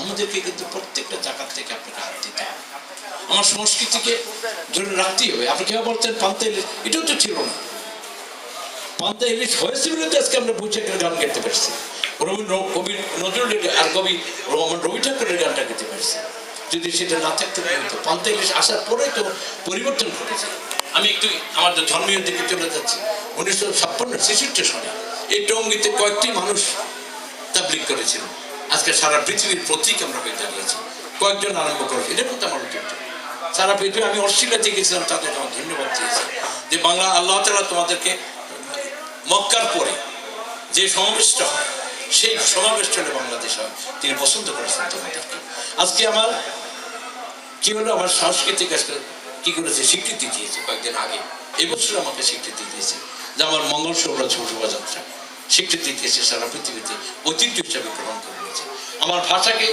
আমাদেরকে কিন্তু প্রত্যেকটা জায়গা থেকে আপনাকে হাত দিতে হবে। আমার সংস্কৃতিকে ধরে রাখতেই হবে। আপনি কেউ বলতেন পান্তা ইলিশ, এটাও তো ছিল না। পান্তা ইলিশ হয়েছে বলে তো আজকে আমরা বৈশাখের গান গাইতে পারছি, কবি নজরুলের আর কবি রবি ঠাকুরের গানটা গাইতে পারছি। যদি সেটা না থাকতে হতো, পান্তা ইলিশ আসার পরে তো পরিবর্তন ঘটেছে। আমি একটু আমাদের ধর্মীয় দিকে চলে যাচ্ছি। 1956-66 সালে এই টঙ্গীতে কয়েকটি মানুষ তাবলীগ করেছিল। আজকে সারা পৃথিবীর প্রতীক আমরা হয়ে দাঁড়িয়েছি। কয়েকজন আরম্ভ করেছে, এটা কিন্তু আমার উদ্যোগ। সারা পৃথিবী, আমি অস্ট্রেলিয়াতে গেছিলাম, তাদেরকে আমার ধন্যবাদ দিয়েছি যে বাংলা আল্লাহ তাআলা তোমাদেরকে মক্কার পরে যে সমাবেশটা হয়, সেই সমাবেশটা বাংলাদেশ হয়, তিনি পছন্দ করেছেন তোমাদেরকে। আজকে আমার কি হলো, আমার সাংস্কৃতিক আজকে কি করেছে, স্বীকৃতি দিয়েছে কয়েকদিন আগে। এবছর আমাকে স্বীকৃতি দিয়েছে যে আমার মঙ্গল শোভাযাত্রা স্বীকৃতি দিয়েছে, সারা পৃথিবীতে ঐতিহ্য হিসাবে গ্রহণ করে নিয়েছে। আমার ভাষাকে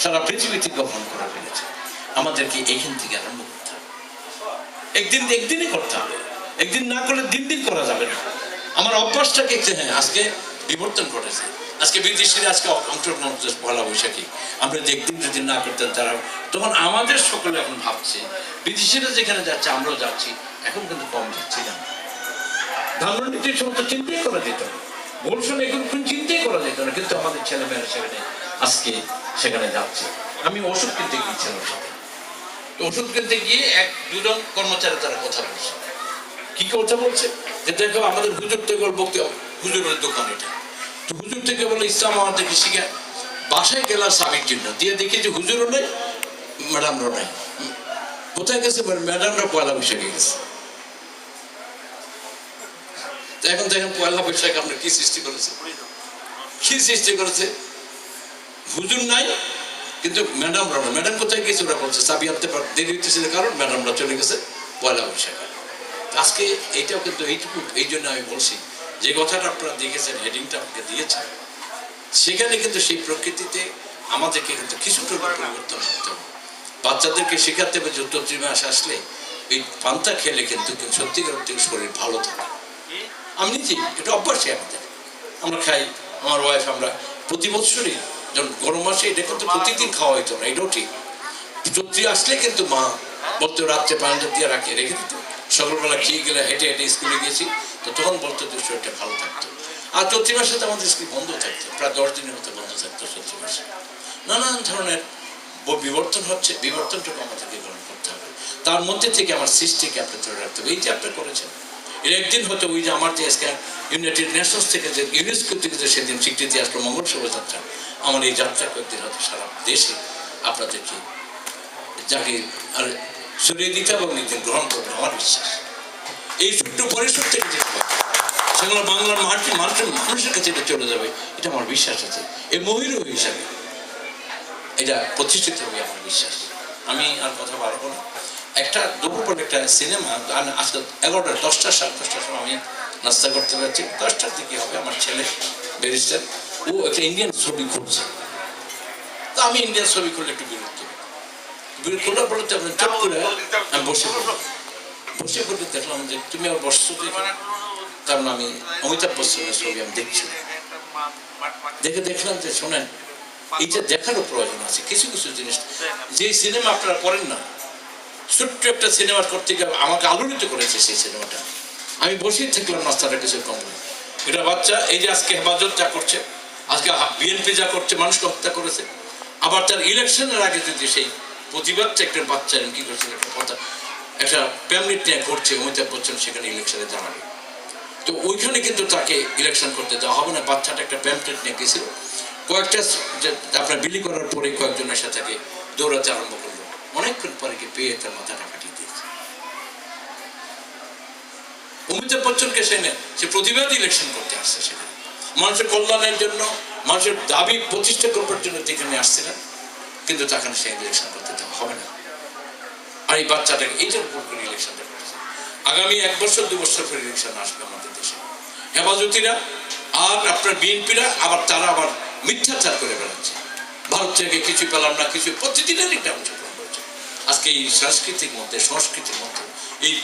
সারা পৃথিবীতে গ্রহণ করে ফেলেছে। আমাদেরকে এইখান থেকে আরম্ভ করতে হবে। একদিনই করতে হবে, একদিন না করলে দিন দিন করা যাবে না। আমার অভ্যাসটাকে আজকে বিবর্তন ঘটেছে। আজকে বিদেশিরা আজকে অংশগ্রহণ করছে পয়লা বৈশাখী। আমরা যে একদিন যদি না করতেন তারা, তখন আমাদের সকলে এখন ভাবছে বিদেশিরা যেখানে যাচ্ছে আমরাও যাচ্ছি, এখন কিন্তু কম যাচ্ছি না। ধানমন্ডির সমস্ত চিন্তাই করা যেত না, গোলশনে এখন চিন্তাই করা যেত না, কিন্তু আমাদের ছেলেমেয়েরা সেখানে আজকে সেখানে যাচ্ছে। আমি ওষুধ কিনতে গিয়েছিলাম, ওষুধ কিনতে গিয়ে 1-2 কর্মচারী তারা কথা বলছে। কি কথা বলছে যে দেখো আমাদের হুজুর থেকে বলতে হবে, হুজুরের দোকান এটা, তো হুজুর থেকে বলে ইসলাম আমাদেরকে শিখায়। বাসায় গেলাম স্বামীর জন্য, দিয়ে দেখি যে হুজুরও নেই, ম্যাডামরাও নাই। কোথায় গেছে? ম্যাডামরা পয়লা বৈশাখে গেছে। এখন দেখেন পয়লা বৈশাখে আমরা কি সৃষ্টি করেছে, হুজুর নাই কিন্তু ম্যাডামরা না। ম্যাডাম কোথায় গেছে ওরা বলছে চাবি আনতে দেরি হইতেছিল, কারণ ম্যাডামরা চলে গেছে পয়লা বৈশাখে। আজকে এইটাও কিন্তু এইটুকু, এই জন্য আমি বলছি যে কথাটা আপনারা দেখেছেন, হেডিংটা আপনাকে দিয়েছেন, সেখানে কিন্তু সেই প্রকৃতিতে আমাদেরকে কিন্তু কিছুটা পরিবর্তন করতে হবে। বাচ্চাদেরকে শেখাতে হবে যে চৈত্র মাস আসলে এই পান্তা খেলে কিন্তু সত্যিকার শরীর ভালো থাকে। আমি নিজেই এটা অভ্যাসই আমাদের, আমরা খাই, আমার ওয়াইফ, আমরা প্রতি বছরই যখন গরম মাসে এটা কিন্তু প্রতিদিন খাওয়া হইতো না, এটাও ঠিক। চৈত্র আসলে কিন্তু মা বলতো রাত্রে পানিটা দিয়ে রেখে দিত, সকালবেলা খেয়ে গেলে হেঁটে হেঁটে স্কুলে গেছি, তো তখন বলতো যে শরীরটা ভালো থাকতো। আর চৈত্র মাসে তো আমাদের স্কুল বন্ধ থাকতো, প্রায় 10 দিনের মতো বন্ধ থাকতো চৈত্র মাসে। নানান ধরনের বিবর্তন হচ্ছে, বিবর্তনটুকু আমাদেরকে গ্রহণ করতে হবে। তার মধ্যে থেকে আমার সৃষ্টিকে আপনি ধরে রাখতে হবে। এই যে আপনি করেছেন, এর একদিন হয়তো ওই যে আমার যে ইউনাইটেড নেশনস থেকে যে ইউনেস্কো থেকে যে সেদিন স্বীকৃতি আসলো মঙ্গল শোভাযাত্রা, আমার এই যাত্রা কয়েকদিন হয়তো সারা দেশে আপনাদেরকে যাকে আর সরিয়ে দিতে হবে এবং একদিন গ্রহণ করবে আমার বিশ্বাস। এই ছোট্ট পরিসর থেকে যেতে হবে, সেগুলো বাংলার মানুষের কাছে এটা চলে যাবে, এটা আমার বিশ্বাস আছে। এই মহিরু হিসাবে এটা প্রতিষ্ঠিত হবে আমার বিশ্বাস। আমি আর কথা বাড়াবো না। একটা দুপুর একটা সিনেমা আজকে 10টার সময় আমি নাস্তা করতে যাচ্ছি, 10টার দিকে হবে। আমার ছেলে ব্যারিস্টার, ও একটা ইন্ডিয়ান ছবি খুলছে, তো আমি ইন্ডিয়ান ছবি খুললে একটু বিরক্ত খোলার পরে চট করে আমি বসে পড়তে দেখলাম যে তুমি আমার বসছো, তার মানে আমি অমিতাভ বচ্চনের ছবি আমি দেখছি, দেখলাম যে শোনেন এইটা দেখারও প্রয়োজন আছে। কিছু কিছু জিনিস যে সিনেমা আপনারা করেন না, ছোট্ট একটা সিনেমা করতে গিয়ে আমাকে আলোড়িত করেছে সেই সিনেমাটা। আমি বসেই থাকলাম, নাস্তাটা কিছু কম। এটা বাচ্চা, এই যে আজকে হেফাজত যা করছে, আজকে বিএনপি যা করছে, মানুষকে হত্যা করেছে, আবার তার ইলেকশনের আগে যদি সেই প্রতিবাদটা একটা বাচ্চা কি করছে, একটা প্যামলেট নিয়ে ঘুরছে অমিতাভ বচ্চন, সেখানে ইলেকশনে দাঁড়াবে, তো ওইখানে কিন্তু তাকে ইলেকশন করতে দেওয়া হবে না। বাচ্চাটা একটা প্যামলেট নিয়ে গেছিল, কয়েকটা আপনার বিলি করার পরে কয়েকজনের সাথে দৌড়াতে আরম্ভ করলো, অনেকক্ষণ পরে পেয়ে তার মাথাটা ফাটিয়ে দিয়েছে। অমিতাভ বচ্চনকে সে প্রতিবাদ ইলেকশন করতে আসছে, সেখানে মানুষের কল্যাণের জন্য, মানুষের দাবি প্রতিষ্ঠা করবার জন্য যেখানে আসছে না, কিন্তু তাকে সে ইলেকশন করতে দেওয়া হবে না। আর এই বাচ্চাটাকে এইটার উপর করে ইলেকশনটা করেছে। আগামী 1 বছর 2 বছর পরে ইলেকশন আসবে আমাদের দেশে। হেফাজতিরা আর আপনার বিএনপিরা আবার তারা আবার মিথ্যাচার করে বেড়াচ্ছে, ভারত থেকে কিছু পেলাম না, কিছু প্রতিদিনের একটা অংশগ্রহণ করছে। আজকে এই সংস্কৃতির মধ্যে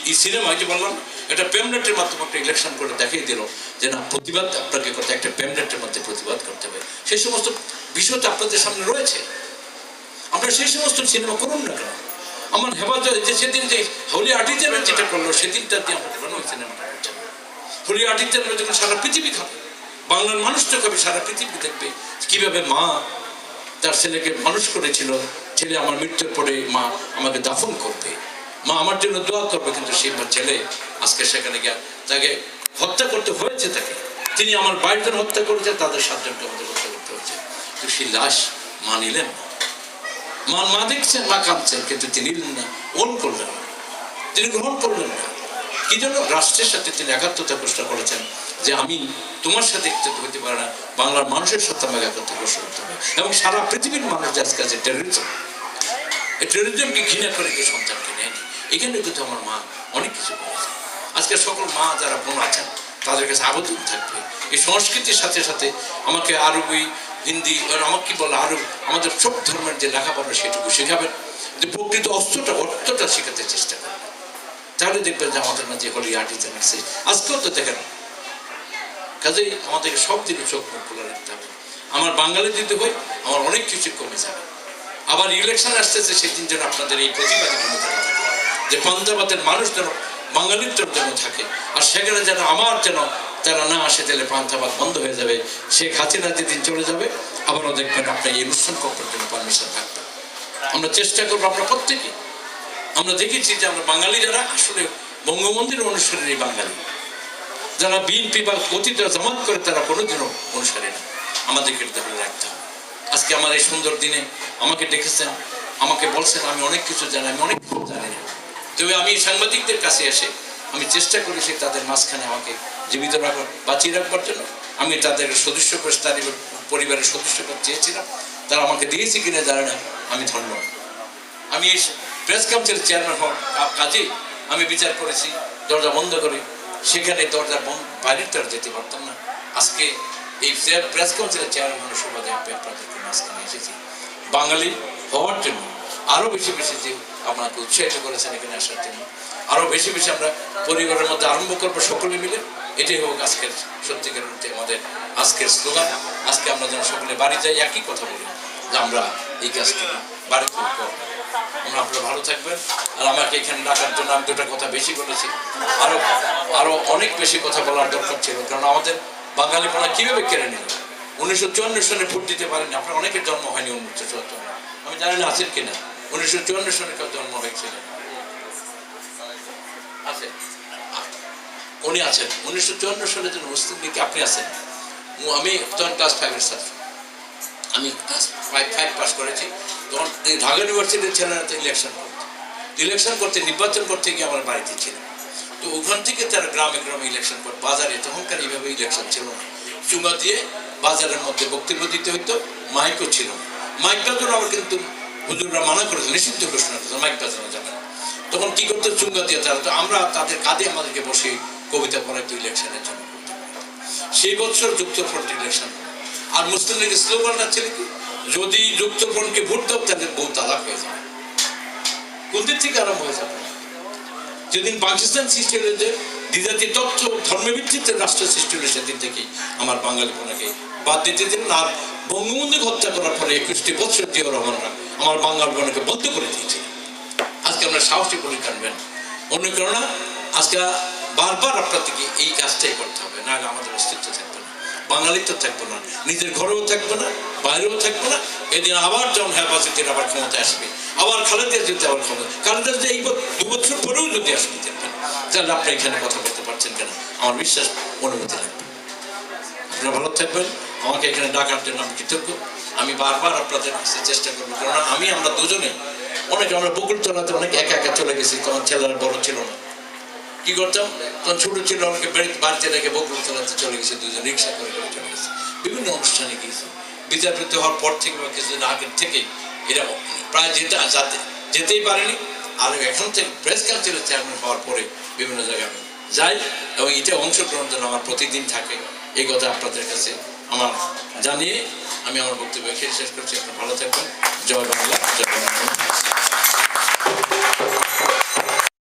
এই সিনেমায় যে বললাম, একটা প্যামলেটের মাধ্যমে একটা ইলেকশন করে দেখিয়ে দিল যে না, প্রতিবাদ আপনাকে করতে একটা প্যামলেটের মধ্যে প্রতিবাদ করতে হবে। সেই সমস্ত বিষয় তো আপনাদের সামনে রয়েছে, আপনার সেই সমস্ত সিনেমা করুন না কেন? আমার হেফাজত যে সেদিন যে হোলি আর্টিজানের যেটা করলো সেদিনটা দিয়ে আমরা কেন ওই সিনেমাটা করছে না? হোলি আর্টিজানরা যখন সারা পৃথিবী খাবে, বাংলার মানুষ তো খাবে, সারা পৃথিবী দেখবে কিভাবে মা তার ছেলেকে মানুষ করেছিল। ছেলে আমার মৃত্যুর পরে মা আমাকে দাফন করবে, মা আমার জন্য দোয়া করবে, কিন্তু সেই ছেলে আজকে সেখানে গিয়ে তাকে হত্যা করতে হয়েছে। তাকে তিনি আমার 22 জন হত্যা করেছে, তাদের 7 জনকে আমাদের হত্যা করতে হয়েছে। তো সেই লাশ মা নিলেন না। মা দেখছেন, মা কাঁদছেন, কিন্তু তিনি নিলেন না, ওন করলেন না, তিনি গ্রহণ করলেন না। কি জন্য? রাষ্ট্রের সাথে তিনি একাত্মতা ঘোষণা করেছেন যে আমি তোমার সাথে একত্রিত হতে পারে না, বাংলার মানুষের সাথে আমাকে একাত্মতা ঘোষণা করতে হবে। এবং সারা পৃথিবীর মানুষ যে আজকে আছে টেররিজম, এই টেররিজমকে ঘৃণা করে কি সন্তানকে নেয়নি? এখানে কিন্তু আমার মা অনেক কিছু করেছে। আজকে সকল মা যারা বোন আছেন তাদের কাছে আবেদন থাকবে, এই সংস্কৃতির সাথে সাথে আমাকে আরবি, হিন্দি, আমাকে কি বলে আরব, আমাদের সব ধর্মের যে লেখাপড়া সেটুকু শেখাবেন, যে প্রকৃত অর্থটা শেখাতে চেষ্টা করবেন। তাহলে দেখবেন যে আমাদের মাঝে হোলি আর্টিজান আছে। আজকেও তো দেখেন, কাজেই আমাদেরকে সব দিকে চোখ মুখ খোলা রাখতে হবে। আমার বাঙালি দিতে হয়, আমার অনেক কিছু কমে যাবে। আবার ইলেকশন আসতেছে, সেদিন যেন আপনাদের এই প্রতিবাদী ভূমিকাটা থাকে, যে পাঞ্জাবাদের মানুষ যেন বাঙালিত্বের জন্য থাকে, আর সেখানে যেন আমার যেন তারা না আসে, তাহলে পান্থাবাদ বন্ধ হয়ে যাবে। শেখ হাসিনা যেদিন চলে যাবে, আবারও দেখবেন আপনার এই অনুষ্ঠান করার জন্য পারমিশন থাকবে। আমরা চেষ্টা করবো, আমরা প্রত্যেকে আমরা দেখেছি যে আমরা বাঙালি যারা আসলে বঙ্গবন্ধুর অনুসারী বাঙালি, যারা বিএনপি বা অতীতে জামাত করে তারা কোনোদিনও অনুসারী না। আমাদেরকে ধরে রাখতে হবে। আজকে আমার এই সুন্দর দিনে আমাকে ডেকেছেন, আমাকে বলছেন আমি অনেক কিছু জানি, আমি অনেক কিছু জানি না। তবে আমি সাংবাদিকদের কাছে এসে আমি চেষ্টা করেছি তাদের মাঝখানে আমাকে জীবিত রাখার, বাঁচিয়ে রাখবার জন্য। আমি তাদের সদস্য করে, তাদের পরিবারের সদস্য করে চেয়েছিলাম, তারা আমাকে দিয়েছে কিনা জানে না, আমি ধন্য। আমি এই প্রেস কাউন্সিলের চেয়ারম্যান হওয়ার কাজে আমি বিচার করেছি দরজা বন্ধ করে, সেখানে দরজা বাইরের তরফ যেতে পারতাম না। আজকে এই প্রেস কাউন্সিলের চেয়ারম্যানের সুবাদে আপনাদেরকে মাঝখানে এসেছি বাঙালি হওয়ার জন্য। আরও বেশি বেশি যে আপনাকে উৎসাহিত করেছেন এখানে আসার জন্য, আরও বেশি বেশি আমরা পরিবারের মধ্যে আরম্ভ করবো সকলে মিলে। এটাই হোক আজকের সত্যিকার অর্থে আমাদের আজকের স্লোগান। আজকে আমরা যেন সকলে বাড়ি যাই একই কথা বলি যে আমরা এই কাজটি বাড়িতে করবো। আপনারা ভালো থাকবেন। আর আমাকে এখানে ডাকার জন্য আমি 2টা কথা বেশি বলেছি, আরো অনেক বেশি কথা বলার দরকার ছিল। কারণ আমাদের বাঙালিপনা কিভাবে কেড়ে নিল। 1954 সালে ভোট দিতে পারেনি, আপনার অনেকের জন্ম হয়নি 1974, আমি জানি না আছেন কিনা। 1954 সালে কার জন্ম হয়েছিল? আছে, উনি আছেন। 1954 সালে যখন মুসলিম লীগ, আপনি আছেন। আমি তখন ক্লাস 5-এর ছাত্র, আমি ক্লাস 5 পাস করেছি। তখন ঢাকা ইউনিভার্সিটির ছেলেরা তো ইলেকশন করতে নির্বাচন করতে গিয়ে আমার বাড়িতে ছিল। তো ওখান থেকে তারা গ্রামে গ্রামে ইলেকশন করে, বাজারে তখনকার এইভাবে ইলেকশন ছিল না, চুঙ্গা দিয়ে বাজারের মধ্যে বক্তব্য দিতে হইতো, মাইকও ছিল না। মাইক বাজানো আমার কিন্তু হুজুররা মানা করেছে, নিষিদ্ধ ঘোষণা করেছে মাইক বাজানো যাবে না। তখন কি করতো, চুঙ্গা দিয়ে তারা, তো আমরা তাদের কাঁধে আমাদেরকে বসে কবিতা পড়াইতো ইলেকশনের জন্য। সেই বছর যুক্তফ্রন্ট ইলেকশন, আর মুসলিম লীগের স্লোগানটা ছিল কি, যদি যুক্তফ্রন্টকে ভোট দাও তাদের বউ তালাক হয়ে যাবে। কোন দিক থেকে আরম্ভ হয়ে যাবে? যেদিন পাকিস্তান সৃষ্টি হলে, যে দ্বিজাতি তথ্য ধর্মের ভিত্তিতে রাষ্ট্র সৃষ্টি হলে, সেদিন থেকেই আমার বাঙালিপনাকে বাদ দিতে দিন। আর বঙ্গবন্ধুকে হত্যা করার পরে 21টি বছর জিয়াউর রহমানরা আমার বাঙালিপনাকে বন্ধ করে দিয়েছে। আজকে আমরা সাহসী করে কানবেন, অনুপ্রেরণা। আজকে বারবার আপনাদেরকে এই কাজটাই করতে হবে, নাহলে আমাদের অস্তিত্ব থাকবে না, বাঙালিত্ব থাকবো না, নিজের ঘরেও থাকবো না, বাইরেও থাকবো না। এদিন আবার যখন হেফাজতের আবার ক্ষমতায় আসবে, আবার খালেদা যদি আবার ক্ষমতা, খালেদা যদি এই 2 বছর পরেও যদি আসবে দেখবেন, তাহলে আপনি এখানে কথা বলতে পারছেন কেন? আমার বিশ্বাস অনুমতি রাখবেন। আপনারা ভালো থাকবেন। আমাকে এখানে ডাকার জন্য আমি কৃতজ্ঞ। আমি বারবার আপনাদের কাছে চেষ্টা করবো, কারণ আমরা দুজনে আমরা বকুল চলাতে অনেক একা একা চলে গেছি। তখন ছেলেরা বড় ছিল না, কি করতাম, তখন ছোট ছিল, অনেকে বাড়িতে রেখে বকুল চালাতে চলে গেছে, 2জন রিক্সা করে চলে গেছে, বিভিন্ন অনুষ্ঠানে গিয়েছে। বিচারপতি হওয়ার পর থেকে বা কিছুদিন আগের থেকেই এরা প্রায় যেতেই পারেনি। আর এখন থেকে প্রেস কাউন্সিলের চেয়ারম্যান হওয়ার পরে বিভিন্ন জায়গায় আমি যাই, এবং এটা অংশগ্রহণ যেন আমার প্রতিদিন থাকে, এই কথা আপনাদের কাছে আমার জানিয়ে আমি আমার বক্তব্য এখানে শেষ করছি। আপনারা ভালো থাকবেন। জয় বাংলা, জয় বাংলা।